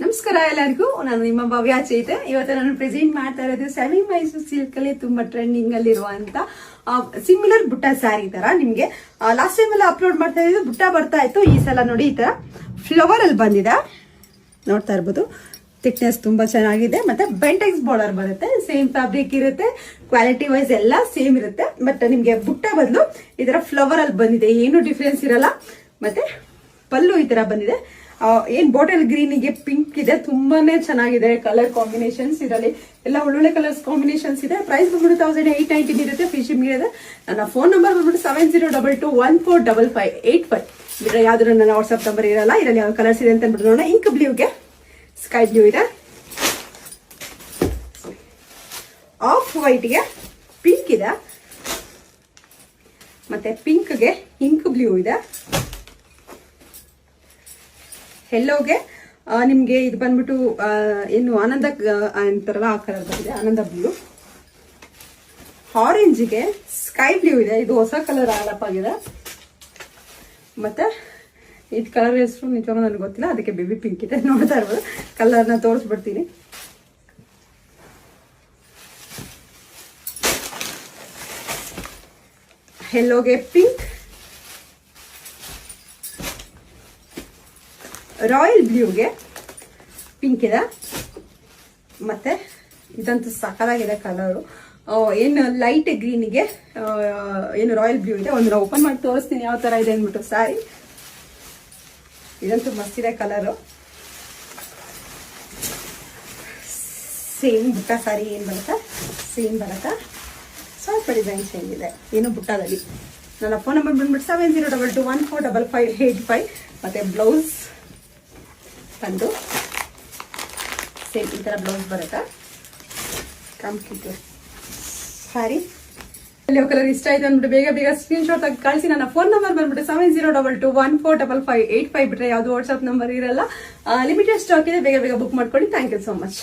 ನಮಸ್ಕಾರ ಎಲ್ಲರಿಗೂ, ನಾನು ನಿಮ್ಮ ಭವ್ಯ ಚೈತೆ. ಇವತ್ತು ನಾನು ಪ್ರೆಸೆಂಟ್ ಮಾಡ್ತಾ ಇರೋದು ಸೆಮಿ ಮೈಸೂರು ಸಿಲ್ಕ್ ಅಲ್ಲಿ ತುಂಬಾ ಟ್ರೆಂಡಿಂಗ್ ಅಲ್ಲಿ ಇರುವಂತ ಸಿಮಿಲರ್ ಬುಟ್ಟ ಸ್ಯಾರಿ ತರ. ನಿಮ್ಗೆ ಲಾಸ್ಟ್ ಟೈಮ್ ಎಲ್ಲ ಅಪ್ಲೋಡ್ ಮಾಡ್ತಾ ಇದ್ದು ಬುಟ್ಟ ಬರ್ತಾ ಇತ್ತು. ಈ ಸಲ ನೋಡಿ ಈ ತರ ಫ್ಲವರ್ ಅಲ್ಲಿ ಬಂದಿದೆ, ನೋಡ್ತಾ ಇರ್ಬೋದು. ಥಿಕ್ನೆಸ್ ತುಂಬಾ ಚೆನ್ನಾಗಿದೆ, ಮತ್ತೆ ಬೆಂಟೆಕ್ಸ್ ಬಾರ್ಡರ್ ಬರುತ್ತೆ. ಸೇಮ್ ಫ್ಯಾಬ್ರಿಕ್ ಇರುತ್ತೆ, ಕ್ವಾಲಿಟಿ ವೈಸ್ ಎಲ್ಲ ಸೇಮ್ ಇರುತ್ತೆ. ಬಟ್ ನಿಮ್ಗೆ ಬುಟ್ಟ ಬದಲು ಈ ತರ ಫ್ಲವರ್ ಅಲ್ಲಿ ಬಂದಿದೆ, ಏನು ಡಿಫ್ರೆನ್ಸ್ ಇರಲ್ಲ. ಮತ್ತೆ ಪಲ್ಲು ಈ ತರ ಬಂದಿದೆ. ಏನ್ ಬಾಟಲ್ ಗ್ರೀನ್ ಗೆ ಪಿಂಕ್ ಇದೆ, ತುಂಬಾನೇ ಚೆನ್ನಾಗಿದೆ ಕಲರ್ ಕಾಂಬಿನೇಷನ್ಸ್. ಇದರಲ್ಲಿ ಎಲ್ಲ ಒಳ್ಳೊಳ್ಳೆ ಕಲರ್ಸ್ ಕಾಂಬಿನೇಷನ್ಸ್ ಇದೆ. ಪ್ರೈಸ್ ಬಂದ್ಬಿಟ್ಟು 1819 ಇರುತ್ತೆ. ಫ್ರೀ ಶಿಪ್ಪಿಂಗ್ ಇರುತ್ತೆ. ನನ್ನ ಫೋನ್ ನಂಬರ್ ಬಂದ್ಬಿಟ್ಟು 7022145585 ಬಿಟ್ರೆ ಯಾವ್ದು ನನ್ನ ವಾಟ್ಸ್ಆಪ್ ನಂಬರ್ ಇರಲ್ಲ. ಇದರಲ್ಲಿ ಯಾವ ಕಲರ್ಸ್ ಇದೆ ಅಂತ ಅಂದ್ಬಿಟ್ಟು ನೋಡೋಣ. ಇಂಕ್ ಬ್ಲೂಗೆ ಸ್ಕೈ ಬ್ಲೂ ಇದೆ, ಆಫ್ ವೈಟ್ಗೆ ಪಿಂಕ್ ಇದೆ, ಮತ್ತೆ ಪಿಂಕ್ಗೆ ಇಂಕ್ ಬ್ಲೂ ಇದೆ, ಎಲ್ಲೋಗೆ ನಿಮ್ಗೆ ಇದು ಬಂದ್ಬಿಟ್ಟು ಏನು ಆನಂದ ಅಂತಾರಲ್ಲ ಆ ಕಲರ್ ಬಂದಿದೆ, ಆನಂದ ಬ್ಲೂ. ಆರೆಂಜ್ಗೆ ಸ್ಕೈ ಬ್ಲೂ ಇದೆ, ಇದು ಹೊಸ ಕಲರ್ ಆಲಪ್ ಆಗಿದೆ. ಮತ್ತೆ ಇದು ಕಲರ್ ಹೆಸರು ನಿಜವಾಗ್ಲೂ ನನಗೆ ಗೊತ್ತಿಲ್ಲ, ಅದಕ್ಕೆ ಬೇಬಿ ಪಿಂಕ್ ಇದೆ. ನೋಡ್ತಾ ಇರ್ಬೋದು, ಕಲರ್ನ ತೋರಿಸ್ಬಿಡ್ತೀನಿ. ಎಲ್ಲೋಗೆ ಪಿಂಕ್, ರಾಯಲ್ ಬ್ಲೂಗೆ ಪಿಂಕ್ ಇದೆ, ಮತ್ತೆ ಇದಂತೂ ಸಕಲಾಗಿದೆ ಕಲರು. ಏನು ಲೈಟ್ ಗ್ರೀನ್ಗೆ ಏನು ರಾಯಲ್ ಬ್ಲೂ ಇದೆ. ಒಂದು ಓಪನ್ ಮಾಡಿ ತೋರಿಸ್ತೀನಿ ಯಾವ ತರ ಇದೆ ಅಂದ್ಬಿಟ್ಟು ಸ್ಯಾರಿ. ಇದಂತೂ ಮಸ್ತ್ ಇದೆ ಕಲರು. ಸೇಮ್ ಬುಟ್ಟ ಸ್ಯಾರಿ ಏನ್ ಬರುತ್ತೆ ಸೇಮ್ ಬರುತ್ತೆ, ಸ್ವಲ್ಪ ಡಿಸೈನ್ ಚೇಂಜ್ ಇದೆ ಏನು ಬುಟ್ಟದಲ್ಲಿ. ನನ್ನ ಫೋನ್ ನಂಬರ್ ಬಂದ್ಬಿಟ್ಟು 7022145585. ಮತ್ತೆ ಬ್ಲೌಸ್ ಬಂದು ಸೇಮ್ ಈ ತರ ಬ್ಲೌಸ್ ಬರುತ್ತೆ. ಕಂಪ್ಲೀಟ್ ಸ್ಯಾರಿ ಯಾವ ಕಲರ್ ಇಷ್ಟ ಆಯ್ತು ಅಂದ್ಬಿಟ್ಟು ಬೇಗ ಬೇಗ ಸ್ಕ್ರೀನ್ ಶಾಟ್ ಆಗಿ ಕಳಿಸಿ. ನನ್ನ ಫೋನ್ ನಂಬರ್ ಬಂದ್ಬಿಟ್ಟು 7022145585 ಬಿಟ್ರೆ ಯಾವ್ದು ವಾಟ್ಸ್ಆಪ್ ನಂಬರ್ ಇರಲ್ಲ. ಲಿಮಿಟೆಡ್ ಸ್ಟಾಕ್ ಇದೆ, ಬೇಗ ಬೇಗ ಬುಕ್ ಮಾಡ್ಕೊಳ್ಳಿ. Thank you so much.